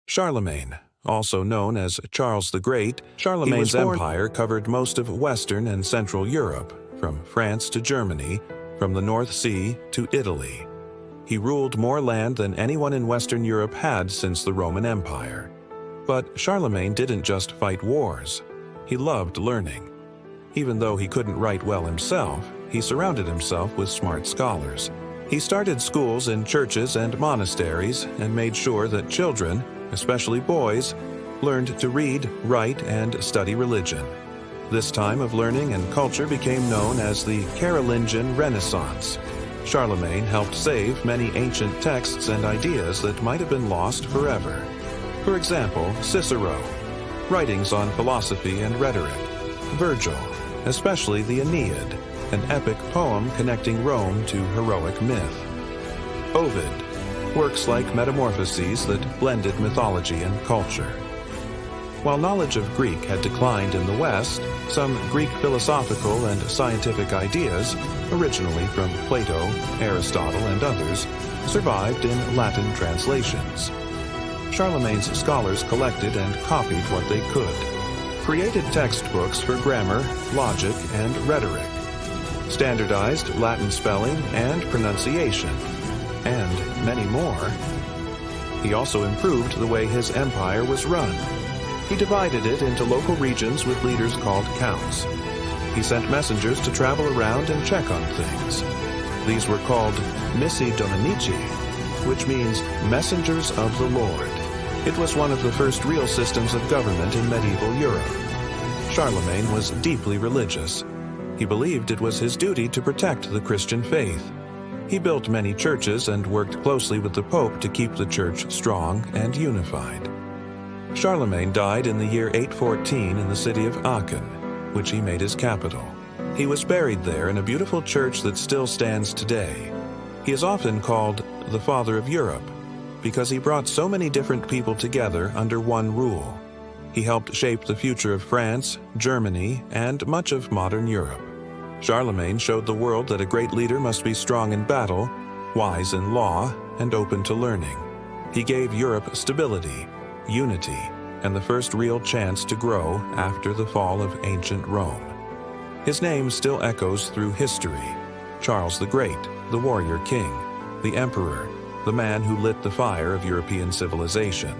Charlemagne, also known as Charles the Great, Charlemagne's empire covered most of Western and Central Europe, from France to Germany, from the North Sea to Italy. He ruled more land than anyone in Western Europe had since the Roman Empire. But Charlemagne didn't just fight wars. He loved learning. Even though he couldn't write well himself, he surrounded himself with smart scholars. He started schools in churches and monasteries and made sure that children, especially boys, learned to read, write, and study religion. This time of learning and culture became known as the Carolingian Renaissance. Charlemagne helped save many ancient texts and ideas that might have been lost forever. For example, Cicero, writings on philosophy and rhetoric; Virgil, especially the Aeneid, an epic poem connecting Rome to heroic myth; Ovid, works like Metamorphoses that blended mythology and culture. While knowledge of Greek had declined in the West, some Greek philosophical and scientific ideas, originally from Plato, Aristotle, and others, survived in Latin translations. Charlemagne's scholars collected and copied what they could, created textbooks for grammar, logic, and rhetoric, standardized Latin spelling and pronunciation, and many more. He also improved the way his empire was run. He divided it into local regions with leaders called counts. He sent messengers to travel around and check on things. These were called missi dominici, which means messengers of the Lord. It was one of the first real systems of government in medieval Europe. Charlemagne was deeply religious. He believed it was his duty to protect the Christian faith. He built many churches and worked closely with the Pope to keep the church strong and unified. Charlemagne died in the year 814 in the city of Aachen, which he made his capital. He was buried there in a beautiful church that still stands today. He is often called the Father of Europe because he brought so many different people together under one rule. He helped shape the future of France, Germany, and much of modern Europe. Charlemagne showed the world that a great leader must be strong in battle, wise in law, and open to learning. He gave Europe stability, unity, and the first real chance to grow after the fall of ancient Rome. His name still echoes through history: Charles the Great, the warrior king, the emperor, the man who lit the fire of European civilization.